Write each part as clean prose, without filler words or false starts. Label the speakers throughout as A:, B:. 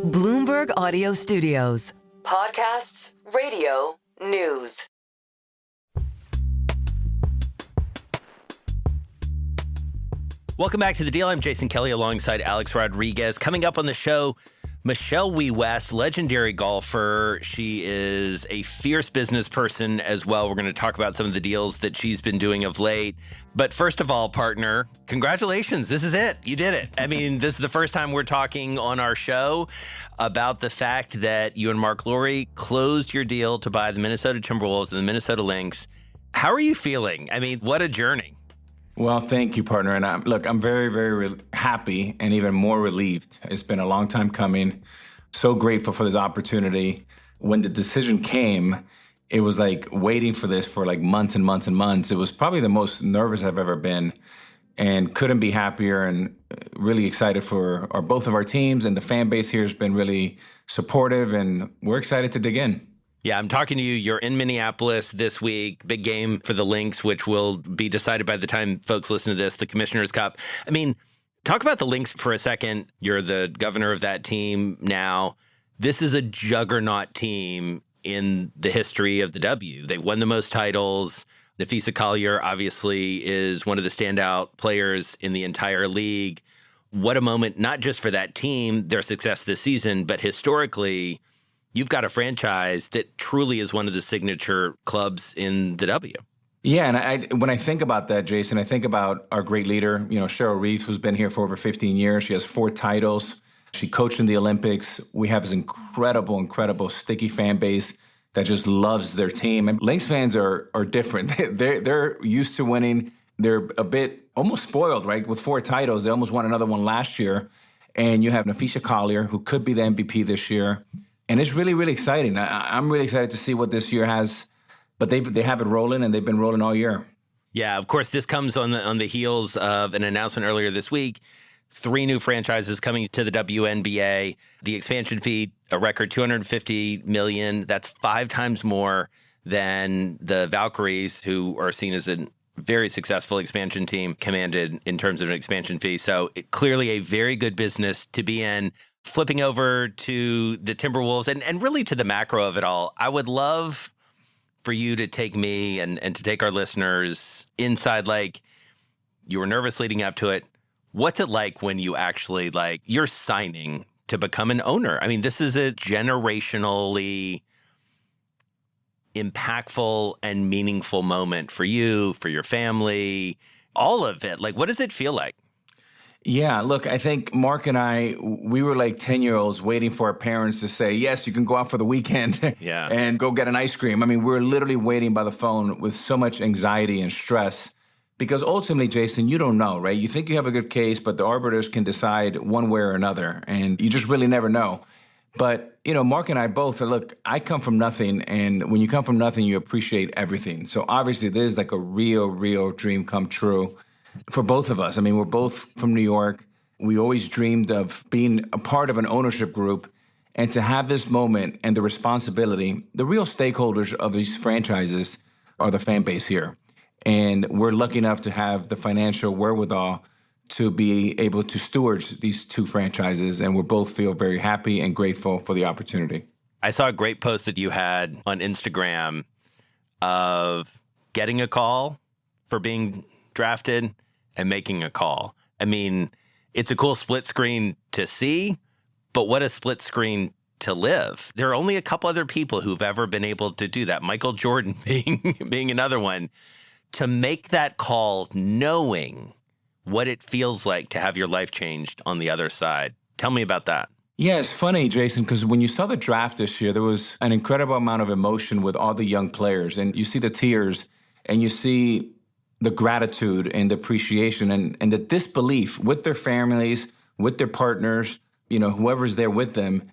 A: Bloomberg Audio Studios. Podcasts, radio, news.
B: Welcome back to The Deal. I'm Jason Kelly alongside Alex Rodriguez. Coming up on the show, Michelle Wie West, legendary golfer. She is a fierce business person as well. We're going to talk about some of the deals that she's been doing of late. But first of all, partner, congratulations. This is it. You did it. I mean, this is the first time we're talking on our show about the fact that you and Mark Lowry closed your deal to buy the Minnesota Timberwolves and the Minnesota Lynx. How are you feeling? I mean, what a journey.
C: Well, thank you, partner. And I'm very, very happy and even more relieved. It's been a long time coming. So grateful for this opportunity. When the decision came, it was like waiting for this for like months and months and months. It was probably the most nervous I've ever been and couldn't be happier and really excited for both of our teams. And the fan base here has been really supportive and we're excited to dig in.
B: Yeah, I'm talking to you. You're in Minneapolis this week. Big game for the Lynx, which will be decided by the time folks listen to this, the Commissioner's Cup. I mean, talk about the Lynx for a second. You're the governor of that team now. This is a juggernaut team in the history of the W. They've won the most titles. Napheesa Collier obviously is one of the standout players in the entire league. What a moment, not just for that team, their success this season, but historically, you've got a franchise that truly is one of the signature clubs in the W.
C: Yeah, and when I think about that, Jason, I think about our great leader, Cheryl Reeves, who's been here for over 15 years. She has 4 titles. She coached in the Olympics. We have this incredible, sticky fan base that just loves their team. And Lynx fans are different. They're used to winning. They're a bit almost spoiled, right? With 4 titles, they almost won another one last year. And you have Napheesa Collier, who could be the MVP this year. And it's really, really exciting. I'm really excited to see what this year has. But they have it rolling, and they've been rolling all year.
B: Yeah, of course, this comes on the heels of an announcement earlier this week. 3 new franchises coming to the WNBA. The expansion fee, a record $250 million. That's 5 times more than the Valkyries, who are seen as a very successful expansion team, commanded in terms of an expansion fee. So clearly a very good business to be in. Flipping over to the Timberwolves and really to the macro of it all, I would love for you to take me and to take our listeners inside, like, you were nervous leading up to it. What's it like when you actually, you're signing to become an owner? I mean, this is a generationally impactful and meaningful moment for you, for your family, all of it. Like, what does it feel like?
C: Yeah, look, I think Mark and I, we were like 10-year-olds waiting for our parents to say, yes, you can go out for the weekend and go get an ice cream. I mean, we're literally waiting by the phone with so much anxiety and stress because ultimately, Jason, you don't know, right? You think you have a good case, but the arbiters can decide one way or another, and you just really never know. But, Mark and I both, look, I come from nothing, and when you come from nothing, you appreciate everything. So obviously, this is like a real dream come true. For both of us. I mean, we're both from New York. We always dreamed of being a part of an ownership group and to have this moment and the responsibility. The real stakeholders of these franchises are the fan base here. And we're lucky enough to have the financial wherewithal to be able to steward these 2 franchises. And we both feel very happy and grateful for the opportunity.
B: I saw a great post that you had on Instagram of getting a call for being drafted and making a call. I mean, it's a cool split screen to see, but what a split screen to live. There are only a couple other people who've ever been able to do that. Michael Jordan being another one. To make that call knowing what it feels like to have your life changed on the other side. Tell me about that.
C: Yeah, it's funny, Jason, because when you saw the draft this year, there was an incredible amount of emotion with all the young players. And you see the tears and you see the gratitude and the appreciation and the disbelief with their families, with their partners, whoever's there with them.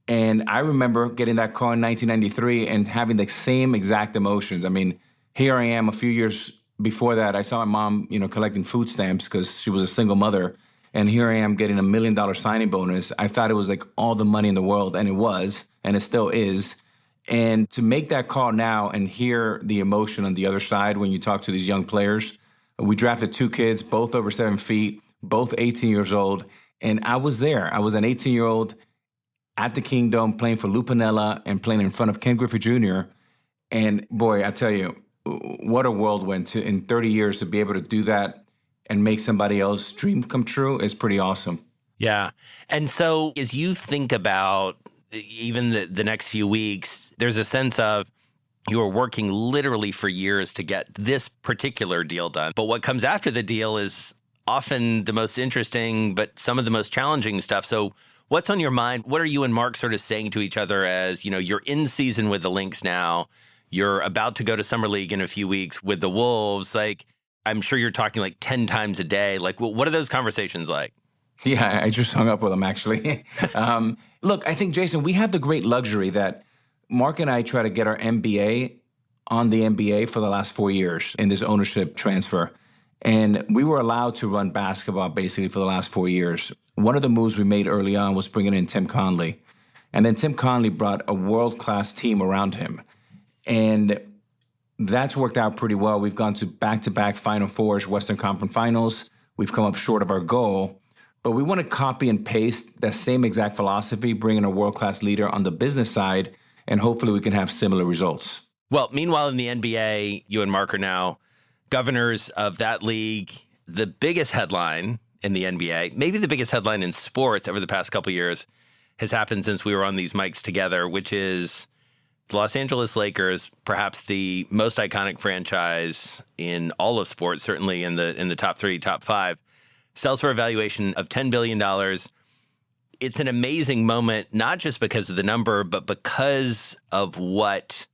C: And I remember getting that call in 1993 and having the same exact emotions. I mean, here I am a few years before that. I saw my mom, collecting food stamps because she was a single mother. And here I am getting $1 million signing bonus. I thought it was like all the money in the world, and it was, and it still is. And to make that call now and hear the emotion on the other side when you talk to these young players, we drafted 2 kids, both over 7 feet, both 18 years old. And I was there. I was an 18-year-old. at the Kingdom, playing for Lou Piniella and playing in front of Ken Griffey Jr. And boy, I tell you, what a whirlwind to in 30 years to be able to do that and make somebody else's dream come true is pretty awesome.
B: Yeah. And so as you think about even the next few weeks, there's a sense of you are working literally for years to get this particular deal done. But what comes after the deal is often the most interesting, but some of the most challenging stuff. So what's on your mind? What are you and Mark sort of saying to each other as, you're in season with the Lynx now, you're about to go to Summer League in a few weeks with the Wolves? Like, I'm sure you're talking like 10 times a day. Like, what are those conversations like?
C: Yeah, I just hung up with him, actually. Look, I think, Jason, we have the great luxury that Mark and I try to get our MBA on the NBA for the last 4 years in this ownership transfer. And we were allowed to run basketball basically for the last 4 years. One of the moves we made early on was bringing in Tim Conley. And then Tim Conley brought a world-class team around him. And that's worked out pretty well. We've gone to back-to-back Final Fours, Western Conference Finals. We've come up short of our goal. But we want to copy and paste that same exact philosophy, bring in a world-class leader on the business side, and hopefully we can have similar results.
B: Well, meanwhile, in the NBA, you and Mark are now governors of that league. The biggest headline in the NBA, maybe the biggest headline in sports over the past couple of years, has happened since we were on these mics together, which is the Los Angeles Lakers, perhaps the most iconic franchise in all of sports, certainly in the top 3, top 5, sells for a valuation of $10 billion. It's an amazing moment, not just because of the number, but because of what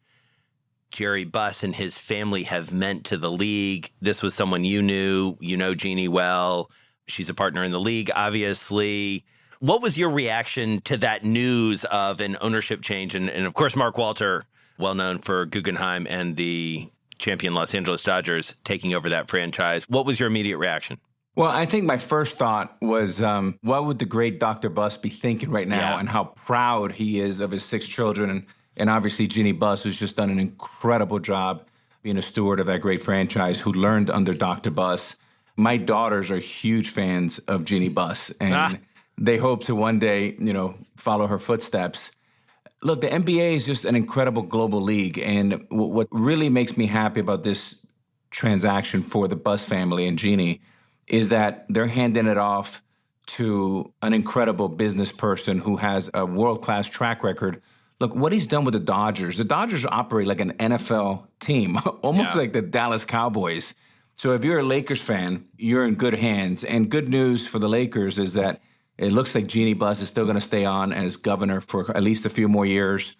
B: Jerry Buss and his family have meant to the league. This was someone you knew. You know Jeannie well. She's a partner in the league, obviously. What was your reaction to that news of an ownership change? And of course, Mark Walter, well known for Guggenheim and the champion Los Angeles Dodgers, taking over that franchise. What was your immediate reaction?
C: Well, I think my first thought was, what would the great Dr. Buss be thinking right now, and how proud he is of his 6 children. And obviously, Jeannie Buss, who's just done an incredible job being a steward of that great franchise, who learned under Dr. Buss. My daughters are huge fans of Jeannie Buss, and they hope to one day, follow her footsteps. Look, the NBA is just an incredible global league. And what really makes me happy about this transaction for the Buss family and Jeannie is that they're handing it off to an incredible business person who has a world-class track record. Look, what he's done with the Dodgers operate like an NFL team, almost like the Dallas Cowboys. So if you're a Lakers fan, you're in good hands. And good news for the Lakers is that it looks like Jeannie Buss is still going to stay on as governor for at least a few more years.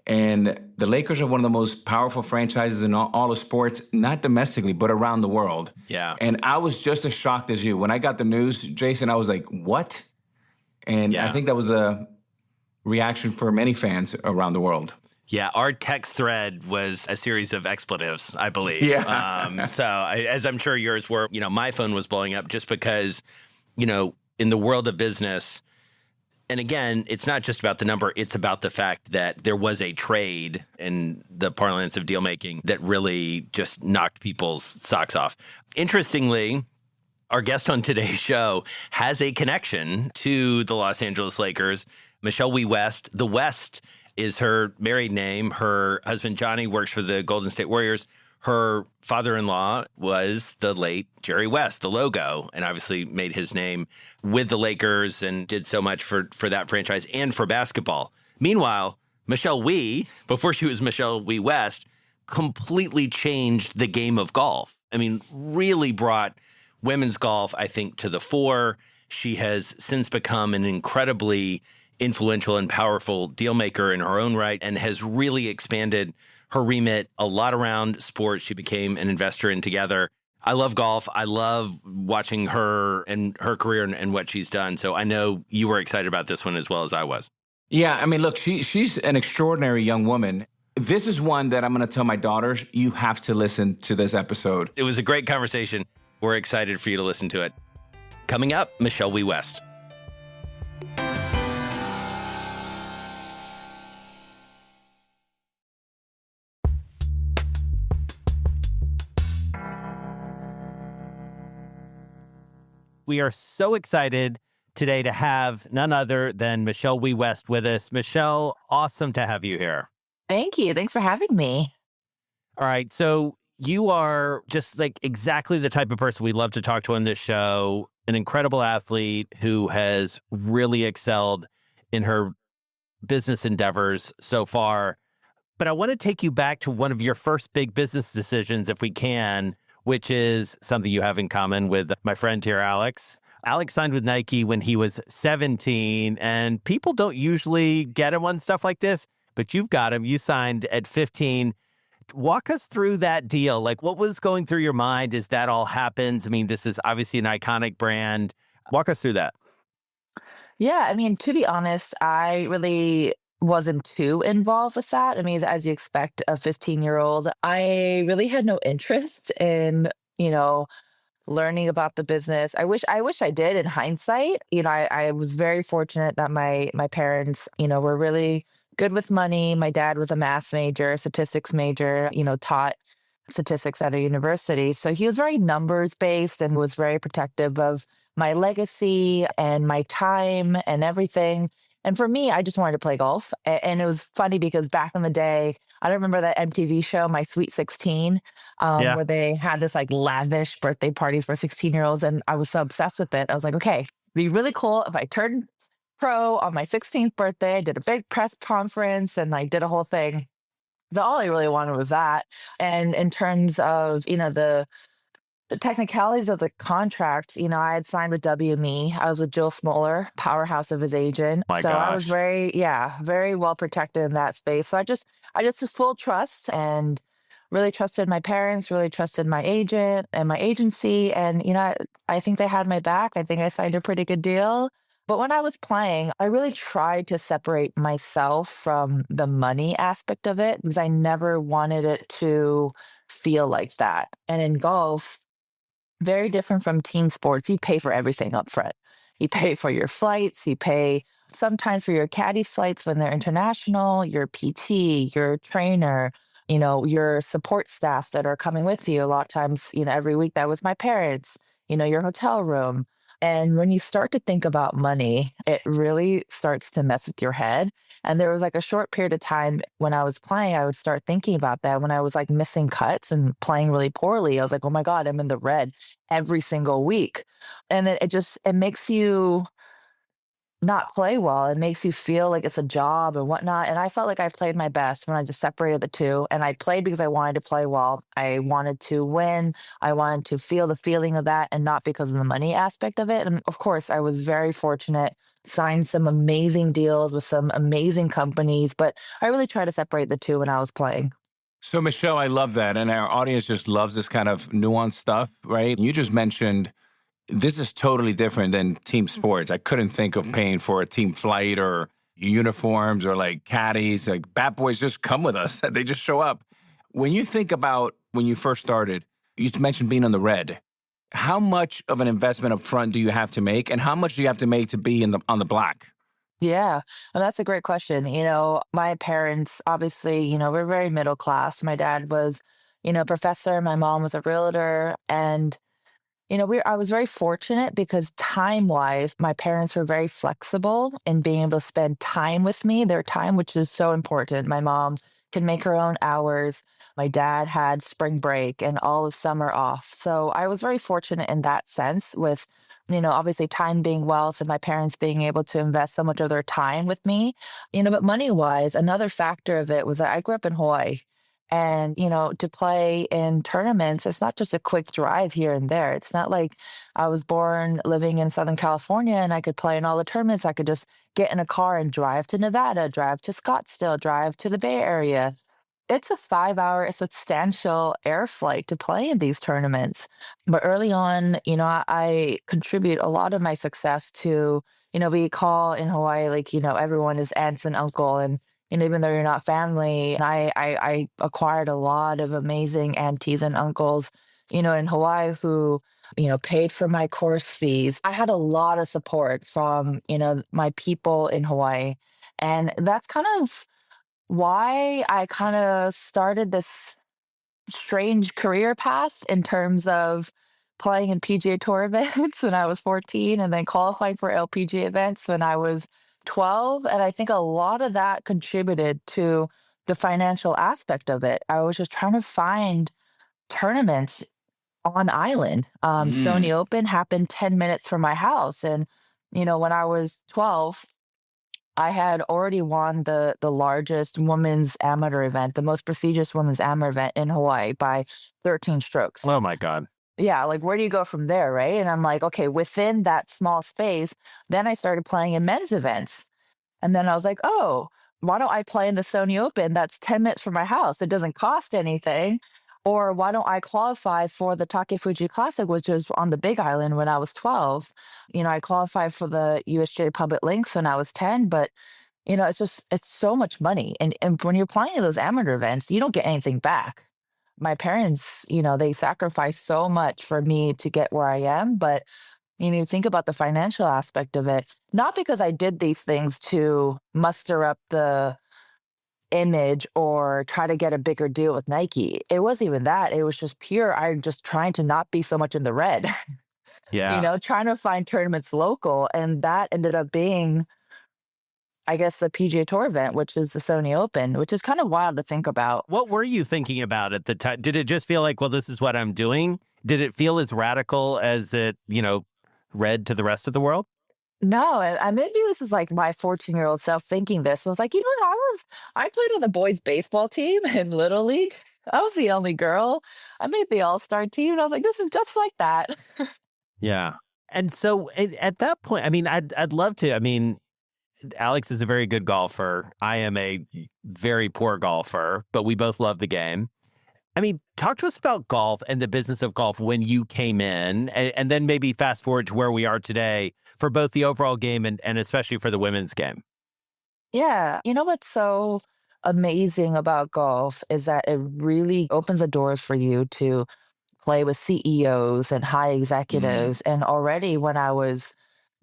C: And the Lakers are one of the most powerful franchises in all of sports, not domestically, but around the world.
B: Yeah.
C: And I was just as shocked as you. When I got the news, Jason, I was like, what? And I think that was a reaction for many fans around the world.
B: Yeah, our text thread was a series of expletives, I believe.
C: Yeah.
B: As I'm sure yours were, my phone was blowing up just because, in the world of business, and again, it's not just about the number, it's about the fact that there was a trade in the parlance of deal making that really just knocked people's socks off. Interestingly, our guest on today's show has a connection to the Los Angeles Lakers, Michelle Wie West. The West is her married name. Her husband, Johnny, works for the Golden State Warriors. Her father-in-law was the late Jerry West, the logo, and obviously made his name with the Lakers and did so much for that franchise and for basketball. Meanwhile, Michelle Wie, before she was Michelle Wie West, completely changed the game of golf. I mean, really brought women's golf, I think, to the fore. She has since become an incredibly influential and powerful deal maker in her own right and has really expanded her remit a lot around sports. She became an investor in Togethxr. I love golf. I love watching her and her career and what she's done. So I know you were excited about this one as well as I was.
C: Yeah, I mean, look, she's an extraordinary young woman. This is one that I'm going to tell my daughters, you have to listen to this episode.
B: It was a great conversation. We're excited for you to listen to it. Coming up, Michelle Wie West.
D: We are so excited
B: today to have none other than Michelle Wie West with us. Michelle, awesome to have you here.
D: Thank you. Thanks for having me.
B: All right. So you are just like exactly the type of person we love to talk to on this show, an incredible athlete who has really excelled in her business endeavors so far. But I want to take you back to one of your first big business decisions, if we can, which is something you have in common with my friend here, Alex. Alex signed with Nike when he was 17, and people don't usually get him on stuff like this, but you've got him. You signed at 15. Walk us through that deal. Like, what was going through your mind as that all happens? I mean, this is obviously an iconic brand. Walk us through that.
D: Yeah, I mean, to be honest, I really wasn't too involved with that. I mean, as you expect, a 15-year-old, I really had no interest in, learning about the business. I wish I did in hindsight. I was very fortunate that my parents, were really good with money. My dad was a math major, statistics major, taught statistics at a university. So he was very numbers based and was very protective of my legacy and my time and everything. And for me, I just wanted to play golf. And it was funny because back in the day, I don't remember that MTV show, My Sweet 16, where they had this like lavish birthday parties for 16-year-olds. And I was so obsessed with it. I was like, okay, it'd be really cool if I turned pro on my 16th birthday. I did a big press conference and I did a whole thing. So all I really wanted was that. And in terms of, the technicalities of the contract, I had signed with WME. I was with Jill Smoller, powerhouse of his agent.
B: My
D: so
B: gosh.
D: I was very well protected in that space. So I just had full trust and really trusted my parents, really trusted my agent and my agency. And, I think they had my back. I think I signed a pretty good deal. But when I was playing, I really tried to separate myself from the money aspect of it because I never wanted it to feel like that. And in golf, very different from team sports. You pay for everything up front. You pay for your flights. You pay sometimes for your caddy's flights when they're international, your PT, your trainer, your support staff that are coming with you. A lot of times, every week that was my parents, your hotel room. And when you start to think about money, it really starts to mess with your head. And there was like a short period of time when I was playing, I would start thinking about that when I was like missing cuts and playing really poorly. I was like, oh my God, I'm in the red every single week. And it makes you not play well. It makes you feel like it's a job and whatnot. And I felt like I played my best when I just separated the two. And I played because I wanted to play well. I wanted to win. I wanted to feel the feeling of that and not because of the money aspect of it. And of course, I was very fortunate, signed some amazing deals with some amazing companies, but I really try to separate the two when I was playing.
C: So, Michelle, I love that. And our audience just loves this kind of nuanced stuff, right? You just mentioned this is totally different than team sports. I couldn't think of paying for a team flight or uniforms or like caddies. Like bat boys just come with us. They just show up. When you think about when you first started, you mentioned being on the red. How much of an investment up front do you have to make? And how much do you have to make to be on the black?
D: Yeah, well, that's a great question. My parents, obviously, we're very middle class. My dad was, a professor. My mom was a realtor. And I was very fortunate because time-wise, my parents were very flexible in being able to spend time with me, their time, which is so important. My mom can make her own hours. My dad had spring break and all of summer off. So I was very fortunate in that sense with, obviously time being wealth and my parents being able to invest so much of their time with me. But money-wise, another factor of it was that I grew up in Hawaii. And, to play in tournaments, it's not just a quick drive here and there. It's not like I was born living in Southern California and I could play in all the tournaments. I could just get in a car and drive to Nevada, drive to Scottsdale, drive to the Bay Area. It's a 5-hour, substantial air flight to play in these tournaments. But early on, I contribute a lot of my success to, we call in Hawaii, like, everyone is aunts and uncle. And even though you're not family, I acquired a lot of amazing aunties and uncles, in Hawaii who, paid for my course fees. I had a lot of support from, my people in Hawaii. And that's kind of why I kind of started this strange career path in terms of playing in PGA Tour events when I was 14 and then qualifying for LPGA events when I was 12. And I think a lot of that contributed to the financial aspect of it. I was just trying to find tournaments on island. Sony Open happened 10 minutes from my house. And, when I was 12, I had already won the largest women's amateur event, the most prestigious women's amateur event in Hawaii by 13 strokes.
B: Oh my God.
D: Yeah, like where do you go from there, right? And I'm like, okay, within that small space, then I started playing in men's events. And then I was like, oh, why don't I play in the Sony Open? That's 10 minutes from my house. It doesn't cost anything. Or why don't I qualify for the Togethxr Classic, which was on the Big Island when I was 12? I qualified for the USGA Public Links when I was 10, but it's so much money. And when you're playing in those amateur events, you don't get anything back. My parents, they sacrificed so much for me to get where I am. But, you think about the financial aspect of it, not because I did these things to muster up the image or try to get a bigger deal with Nike. It wasn't even that. It was just pure, I'm just trying to not be so much in the red.
B: Yeah.
D: Trying to find tournaments local. And that ended up being, I guess, the PGA Tour event, which is the Sony Open, which is kind of wild to think about.
B: What were you thinking about at the time? Did it just feel like, well, this is what I'm doing? Did it feel as radical as it, read to the rest of the world?
D: No, and maybe this is like my 14-year-old self thinking this. I was like, what? I played on the boys' baseball team in Little League. I was the only girl. I made the all-star team. And I was like, this is just like that.
B: Yeah. And so at that point, I'd love to. Alex is a very good golfer. I am a very poor golfer, but we both love the game. Talk to us about golf and the business of golf when you came in, and then maybe fast forward to where we are today for both the overall game and especially for the women's game.
D: Yeah. What's so amazing about golf is that it really opens the doors for you to play with CEOs and high executives. And already when I was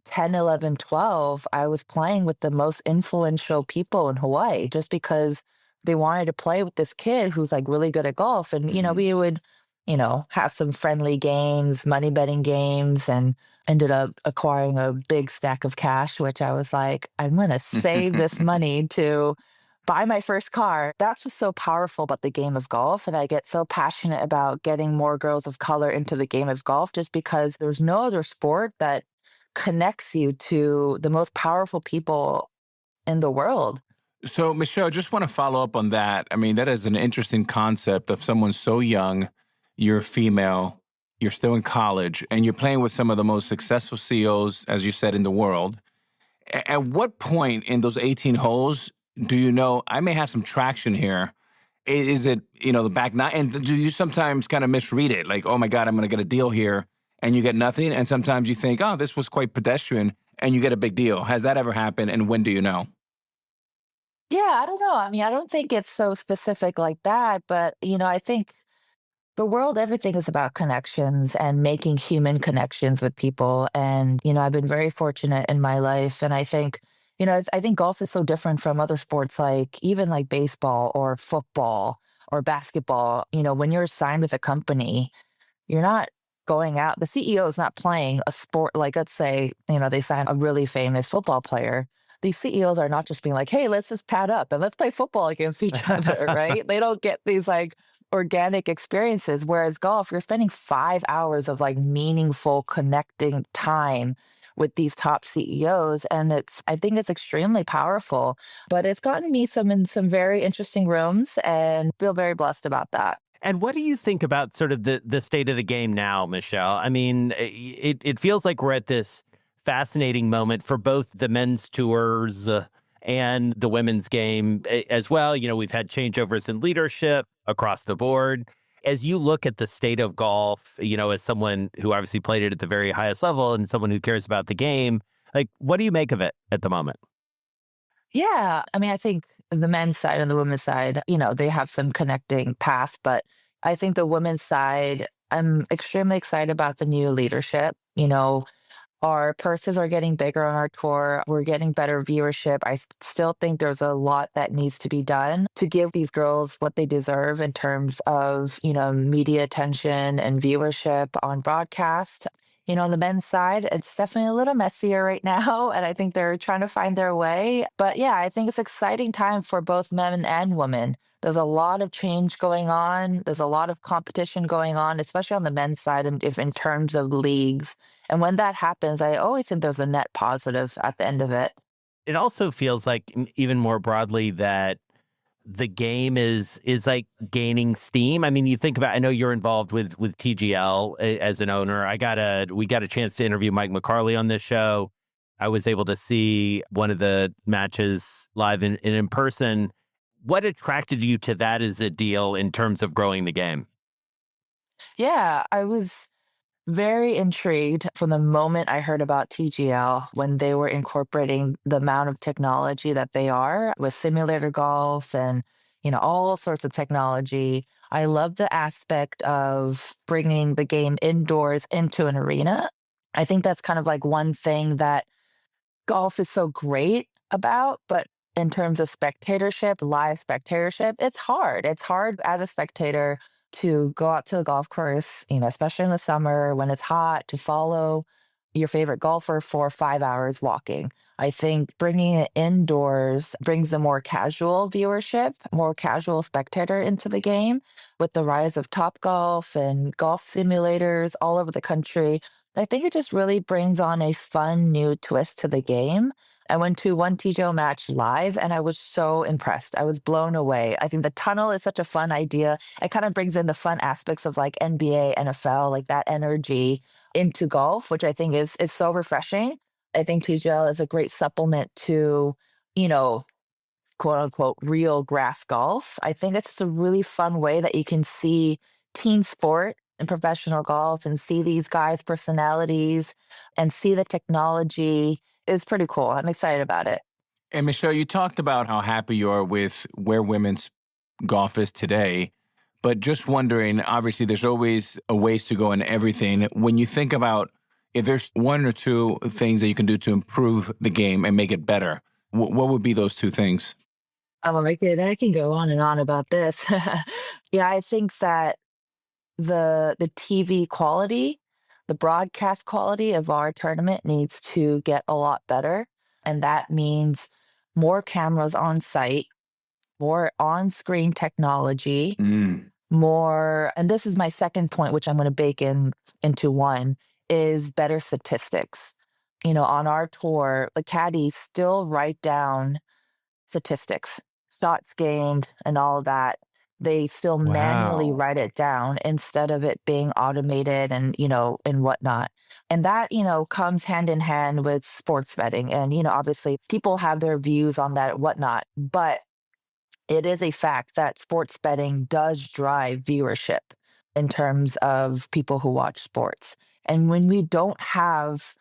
D: 10, 11, 12, I was playing with the most influential people in Hawaii just because they wanted to play with this kid who's like really good at golf. And, we would, have some friendly games, money betting games, and ended up acquiring a big stack of cash, which I was like, I'm going to save this money to buy my first car. That's just so powerful about the game of golf. And I get so passionate about getting more girls of color into the game of golf just because there's no other sport that connects you to the most powerful people in the world.
C: So, Michelle, just want to follow up on that. That is an interesting concept of someone so young, you're female, you're still in college, and you're playing with some of the most successful CEOs, as you said, in the world. At what point in those 18 holes do you know, I may have some traction here? Is it, the back nine? And do you sometimes kind of misread it? Like, oh my God, I'm going to get a deal here, and you get nothing? And sometimes you think, oh, this was quite pedestrian, and you get a big deal. Has that ever happened? And when do you know?
D: Yeah, I don't know. I don't think it's so specific like that, but I think the world, everything is about connections and making human connections with people. And, I've been very fortunate in my life. And I think, I think golf is so different from other sports, like even like baseball or football or basketball. When you're signed with a company, you're not going out. The CEO is not playing a sport. Like, let's say, they sign a really famous football player. These CEOs are not just being like, hey, let's just pad up and let's play football against each other, right? They don't get these like organic experiences. Whereas golf, you're spending 5 hours of like meaningful connecting time with these top CEOs. And I think it's extremely powerful, but it's gotten me in some very interesting rooms and feel very blessed about that.
B: And what do you think about sort of the state of the game now, Michelle? It feels like we're at this fascinating moment for both the men's tours and the women's game as well. We've had changeovers in leadership across the board. As you look at the state of golf, as someone who obviously played it at the very highest level and someone who cares about the game, like, what do you make of it at the moment?
D: Yeah. I think the men's side and the women's side, they have some connecting past, but I think the women's side, I'm extremely excited about the new leadership. Our purses are getting bigger on our tour. We're getting better viewership. I still think there's a lot that needs to be done to give these girls what they deserve in terms of, media attention and viewership on broadcast. On the men's side, it's definitely a little messier right now, and I think they're trying to find their way. But yeah, I think it's exciting time for both men and women. There's a lot of change going on. There's a lot of competition going on, especially on the men's side, and if in terms of leagues. And when that happens, I always think there's a net positive at the end of it.
B: It also feels like even more broadly that the game is like gaining steam. I mean, you think about, I know you're involved with TGL as an owner. We got a chance to interview Mike McCarley on this show. I was able to see one of the matches live in person. What attracted you to that as a deal in terms of growing the game?
D: Yeah, I was very intrigued from the moment I heard about TGL when they were incorporating the amount of technology that they are with simulator golf and, all sorts of technology. I love the aspect of bringing the game indoors into an arena. I think that's kind of like one thing that golf is so great about, but in terms of spectatorship, live spectatorship, it's hard. It's hard as a spectator to go out to the golf course, especially in the summer when it's hot, to follow your favorite golfer for 5 hours walking. I think bringing it indoors brings a more casual viewership, more casual spectator into the game. With the rise of Topgolf and golf simulators all over the country, I think it just really brings on a fun new twist to the game. I went to one TGO match live and I was so impressed. I was blown away. I think the tunnel is such a fun idea. It kind of brings in the fun aspects of like NBA, NFL, like that energy into golf, which I think is so refreshing. I think TGL is a great supplement to, you know, quote unquote real grass golf. I think it's just a really fun way that you can see team sport and professional golf and see these guys' personalities and see the technology is pretty cool. I'm excited about it.
C: And Michelle, you talked about how happy you are with where women's golf is today. But just wondering, obviously, there's always a ways to go in everything. When you think about if there's one or two things that you can do to improve the game and make it better, what would be those two things?
D: I can go on and on about this. Yeah, I think that the TV quality, the broadcast quality of our tournament needs to get a lot better. And that means more cameras on site, more on-screen technology, more, and this is my second point, which I'm going to bake into one, is better statistics. On our tour, the caddies still write down statistics, shots gained, and all of that. They still manually write it down instead of it being automated and whatnot. And that, comes hand in hand with sports betting. And, obviously people have their views on that and whatnot, but it is a fact that sports betting does drive viewership in terms of people who watch sports. And when we don't have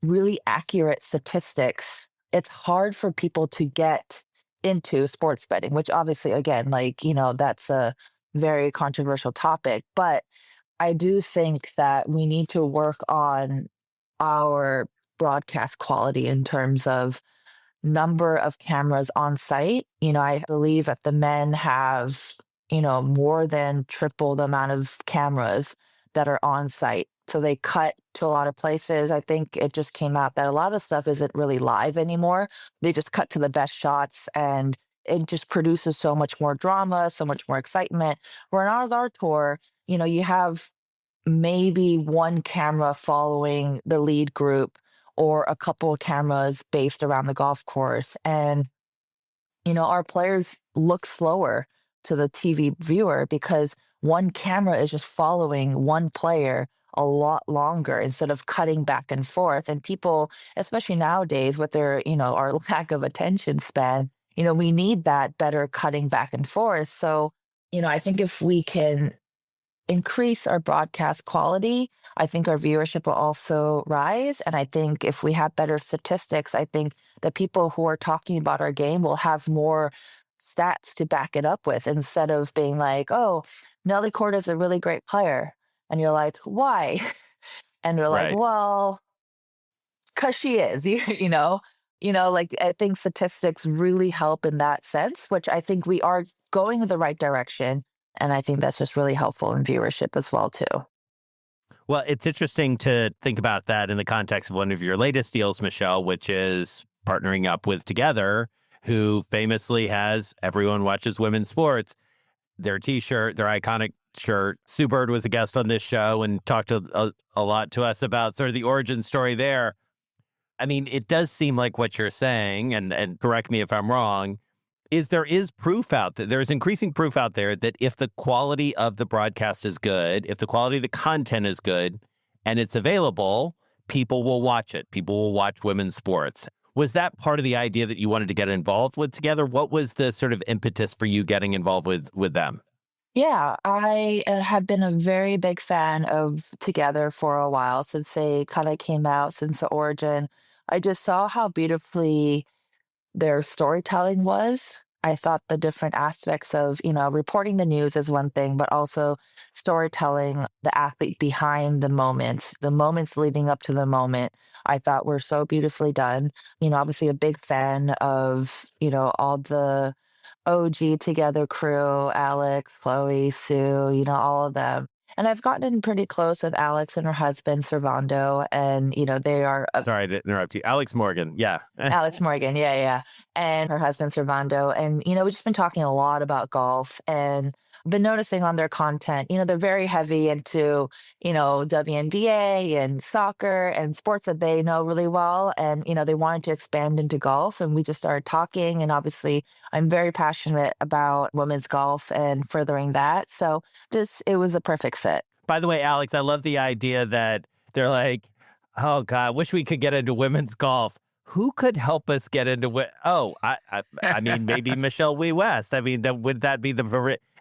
D: really accurate statistics, it's hard for people to get into sports betting, which obviously, again, that's a very controversial topic. But I do think that we need to work on our broadcast quality in terms of number of cameras on site. I believe that the men have, more than triple the amount of cameras that are on site. So they cut to a lot of places. I think it just came out that a lot of stuff isn't really live anymore. They just cut to the best shots and it just produces so much more drama, so much more excitement. Where on our tour, you have maybe one camera following the lead group or a couple of cameras based around the golf course. And, our players look slower to the TV viewer because one camera is just following one player a lot longer instead of cutting back and forth. And people, especially nowadays with their, our lack of attention span, we need that better cutting back and forth. So, I think if we can increase our broadcast quality, I think our viewership will also rise. And I think if we have better statistics, I think the people who are talking about our game will have more stats to back it up with instead of being like, oh, Nelly Korda is a really great player. And you're like, why? And you're like,
B: Right.
D: well, because she is, like I think statistics really help in that sense, which I think we are going in the right direction. And I think that's just really helpful in viewership as well, too.
B: Well, it's interesting to think about that in the context of one of your latest deals, Michelle, which is partnering up with Togethxr, who famously has Everyone Watches Women's Sports. Their T-shirt, their iconic shirt. Sue Bird was a guest on this show and talked a lot to us about sort of the origin story there. I mean, it does seem like what you're saying, and correct me if I'm wrong, is there is proof out there. There's increasing proof out there that if the quality of the broadcast is good, if the quality of the content is good, and it's available, people will watch it. People will watch women's sports. Was that part of the idea that you wanted to get involved with Togethxr? What was the sort of impetus for you getting involved with them?
D: Yeah, I have been a very big fan of Togethxr for a while since they kind of came out, since the origin. I just saw how beautifully their storytelling was. I thought the different aspects of, reporting the news is one thing, but also storytelling the athlete behind the moments leading up to the moment, I thought were so beautifully done. Obviously a big fan of, all the OG Together crew, Alex, Chloe, Sue, all of them. And I've gotten in pretty close with Alex and her husband, Servando, and, they are
B: Sorry to interrupt you. Alex Morgan. Yeah.
D: Alex Morgan, yeah, yeah. And her husband, Servando. And, we've just been talking a lot about golf and been noticing on their content, they're very heavy into, WNBA and soccer and sports that they know really well. And, they wanted to expand into golf. And we just started talking. And obviously, I'm very passionate about women's golf and furthering that. So it was a perfect fit.
B: By the way, Alex, I love the idea that they're like, oh, God, I wish we could get into women's golf. Who could help us get into I mean, maybe Michelle Wie West. I mean, would that be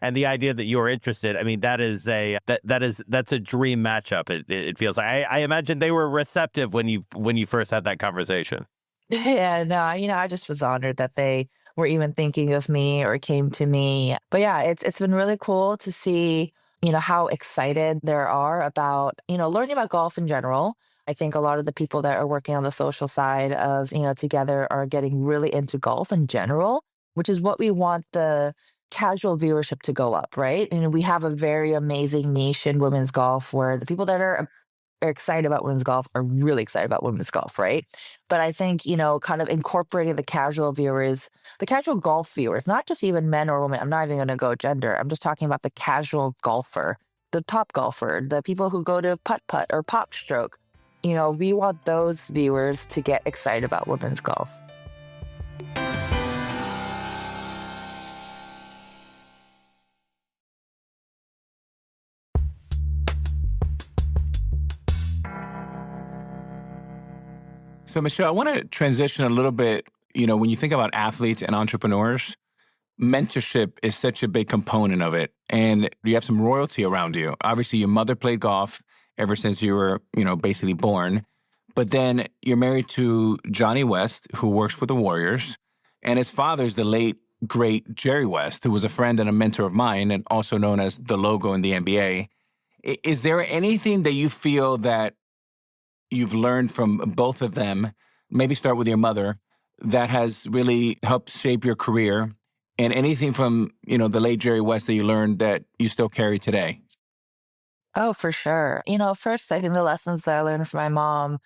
B: and the idea that you're interested? I mean, that's a dream matchup. It feels like I imagine they were receptive when you first had that conversation.
D: Yeah, no, I just was honored that they were even thinking of me or came to me. But yeah, it's been really cool to see, how excited there are about, learning about golf in general. I think a lot of the people that are working on the social side of, Togethxr are getting really into golf in general, which is what we want the casual viewership to go up, right? And we have a very amazing niche in women's golf where the people that are excited about women's golf are really excited about women's golf, right? But I think, kind of incorporating the casual golf viewers, not just even men or women. I'm not even going to go gender. I'm just talking about the casual golfer, the top golfer, the people who go to putt-putt or pop stroke. We want those viewers to get excited about women's golf.
C: So, Michelle, I want to transition a little bit. When you think about athletes and entrepreneurs, mentorship is such a big component of it. And you have some royalty around you. Obviously, your mother played golf ever since you were, basically born. But then you're married to Johnny West, who works with the Warriors. And his father's the late, great Jerry West, who was a friend and a mentor of mine and also known as the logo in the NBA. Is there anything that you feel that you've learned from both of them, maybe start with your mother, that has really helped shape your career? And anything from, the late Jerry West that you learned that you still carry today?
D: Oh, for sure. First, I think the lessons that I learned from my mom,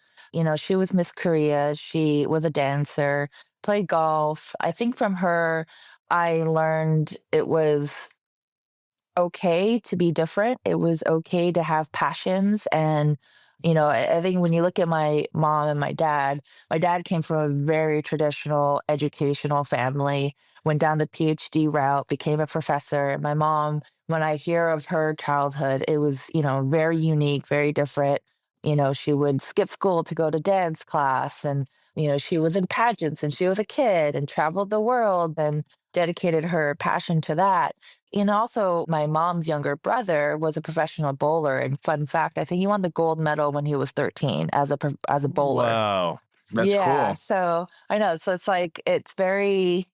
D: she was Miss Korea. She was a dancer, played golf. I think from her, I learned it was okay to be different. It was okay to have passions. And, I think when you look at my mom and my dad came from a very traditional educational family, went down the PhD route, became a professor. My mom, when I hear of her childhood, it was, very unique, very different. She would skip school to go to dance class and, she was in pageants and she was a kid and traveled the world and dedicated her passion to that. Also, my mom's younger brother was a professional bowler. And fun fact, I think he won the gold medal when he was 13 as a bowler.
B: Wow.
C: That's cool.
D: So I know. So it's like, it's very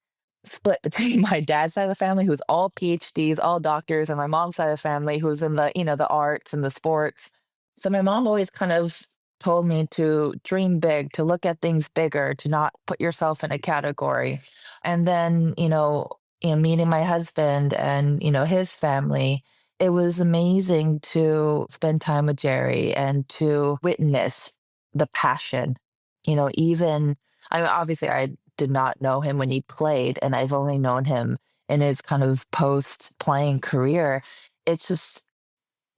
D: split between my dad's side of the family, who's all PhDs, all doctors, and my mom's side of the family, who's in the, the arts and the sports. So my mom always kind of told me to dream big, to look at things bigger, to not put yourself in a category. And then, meeting my husband and, his family, it was amazing to spend time with Jerry and to witness the passion. Obviously I did not know him when he played, and I've only known him in his kind of post-playing career. It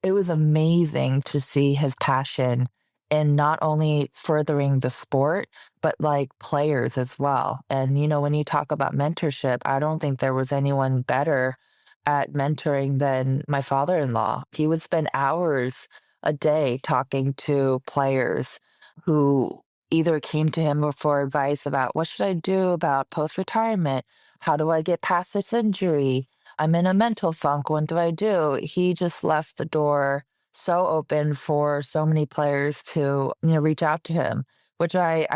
D: was amazing to see his passion in not only furthering the sport, but like players as well. And, when you talk about mentorship, I don't think there was anyone better at mentoring than my father-in-law. He would spend hours a day talking to players who either came to him for advice about what should I do about post-retirement? How do I get past this injury? I'm in a mental funk. What do I do? He just left the door so open for so many players to, reach out to him, which I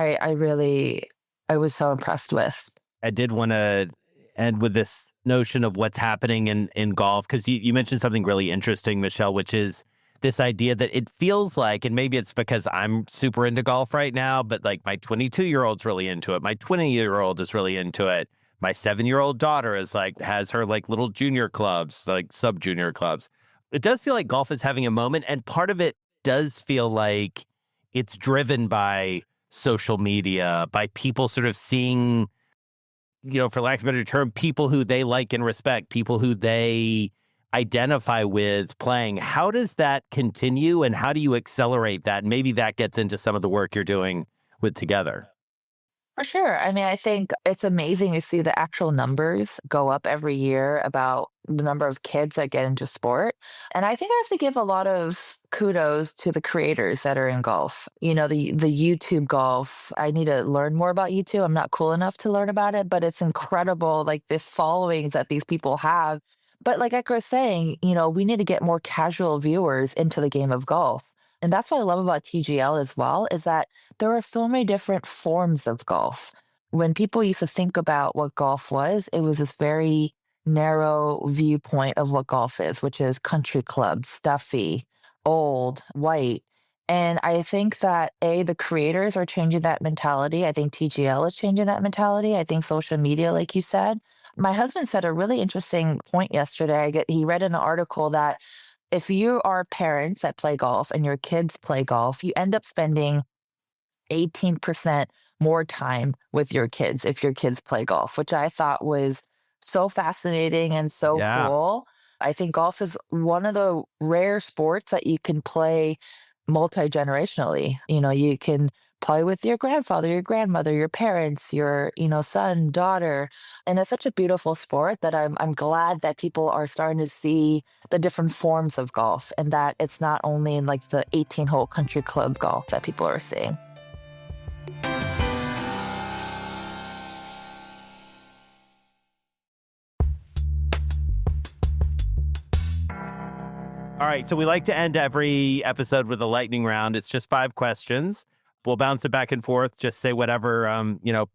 D: was so impressed with.
B: I did want to end with this notion of what's happening in golf, because you mentioned something really interesting, Michelle, which is this idea that it feels like, and maybe it's because I'm super into golf right now, but like my 22-year-old's really into it. My 20-year-old is really into it. My 7-year-old daughter has her like little junior clubs, like sub-junior clubs. It does feel like golf is having a moment, and part of it does feel like it's driven by social media, by people sort of seeing, for lack of a better term, people who they like and respect, people who they identify with playing. How does that continue, and how do you accelerate that? Maybe that gets into some of the work you're doing with Togethxr.
D: For sure. I think it's amazing to see the actual numbers go up every year about the number of kids that get into sport. And I think I have to give a lot of kudos to the creators that are in golf. The YouTube golf. I need to learn more about YouTube. I'm not cool enough to learn about it, but it's incredible, like the followings that these people have. But like I was saying, we need to get more casual viewers into the game of golf. And that's what I love about TGL as well, is that there are so many different forms of golf. When people used to think about what golf was, it was this very narrow viewpoint of what golf is, which is country club, stuffy, old, white. And I think that, the creators are changing that mentality. I think TGL is changing that mentality. I think social media, like you said. My husband said a really interesting point yesterday. He read in an article that if you are parents that play golf and your kids play golf, you end up spending 18% more time with your kids if your kids play golf, which I thought was so fascinating and so cool. I think golf is one of the rare sports that you can play multi-generationally. You can play with your grandfather, your grandmother, your parents, your, son, daughter. And it's such a beautiful sport that I'm glad that people are starting to see the different forms of golf, and that it's not only in like the 18-hole country club golf that people are seeing.
B: All right, so we like to end every episode with a lightning round. It's just 5 questions. We'll bounce it back and forth. Just say whatever,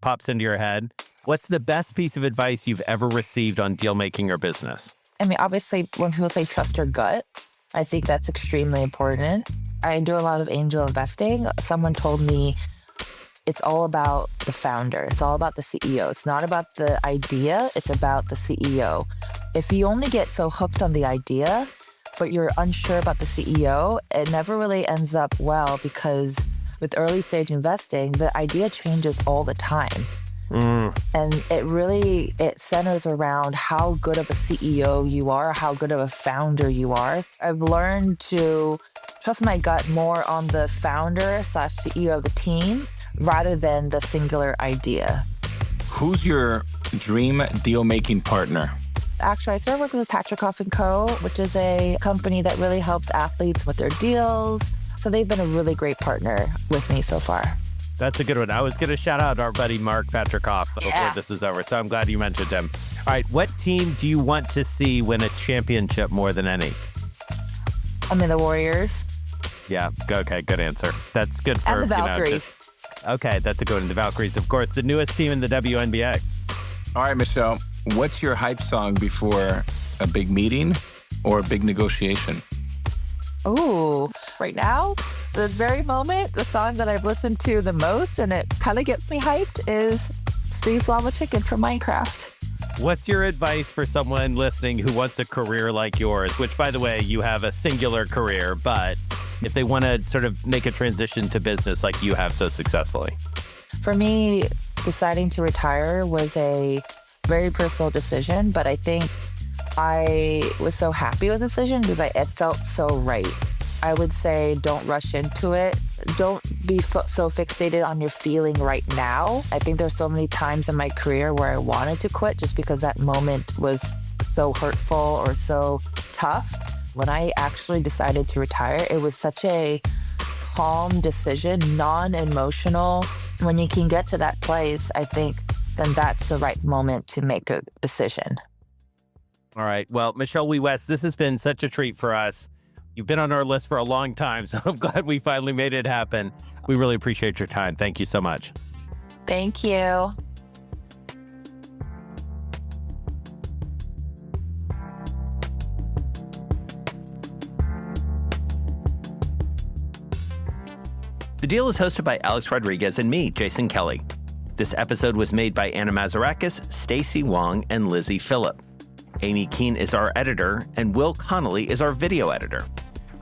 B: pops into your head. What's the best piece of advice you've ever received on deal making or business?
D: Obviously, when people say trust your gut, I think that's extremely important. I do a lot of angel investing. Someone told me it's all about the founder. It's all about the CEO. It's not about the idea. It's about the CEO. If you only get so hooked on the idea, but you're unsure about the CEO, it never really ends up well, because with early stage investing, the idea changes all the time. And it centers around how good of a CEO you are, how good of a founder you are. I've learned to trust my gut more on the founder/CEO of the team rather than the singular idea.
C: Who's your dream deal-making partner?
D: Actually, I started working with Patrick & Co., which is a company that really helps athletes with their deals. So they've been a really great partner with me so far.
B: That's a good one. I was going to shout out our buddy Mark Patrikoff before this is over, so I'm glad you mentioned him. All right, what team do you want to see win a championship more than any?
D: The Warriors.
B: Yeah, okay, good answer. That's good for...
D: And the Valkyries.
B: Okay, that's a good one. The Valkyries, of course, the newest team in the WNBA.
C: All right, Michelle, what's your hype song before a big meeting or a big negotiation?
D: Ooh, right now? this very moment, the song that I've listened to the most, and it kind of gets me hyped, is Steve's Llama Chicken from Minecraft.
B: What's your advice for someone listening who wants a career like yours, which, by the way, you have a singular career, but if they want to sort of make a transition to business like you have so successfully?
D: For me, deciding to retire was a very personal decision, but I think I was so happy with the decision because it felt so right. I would say don't rush into it. Don't be so fixated on your feeling right now. I think there's so many times in my career where I wanted to quit just because that moment was so hurtful or so tough. When I actually decided to retire, it was such a calm decision, non-emotional. When you can get to that place, I think then that's the right moment to make a decision.
B: All right. Well, Michelle Wie West, this has been such a treat for us. You've been on our list for a long time, so I'm glad we finally made it happen. We really appreciate your time. Thank you so much.
D: Thank you.
B: The Deal is hosted by Alex Rodriguez and me, Jason Kelly. This episode was made by Anna Mazarakis, Stacey Wong, and Lizzie Phillip. Amy Keene is our editor, and Will Connolly is our video editor.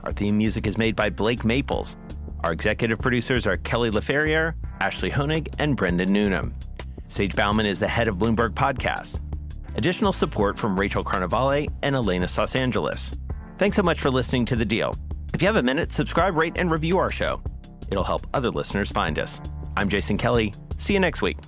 B: Our theme music is made by Blake Maples. Our executive producers are Kelly LaFerriere, Ashley Honig, and Brendan Newnham. Sage Bauman is the head of Bloomberg Podcasts. Additional support from Rachel Carnevale and Elena Sosangelis. Thanks so much for listening to The Deal. If you have a minute, subscribe, rate, and review our show. It'll help other listeners find us. I'm Jason Kelly. See you next week.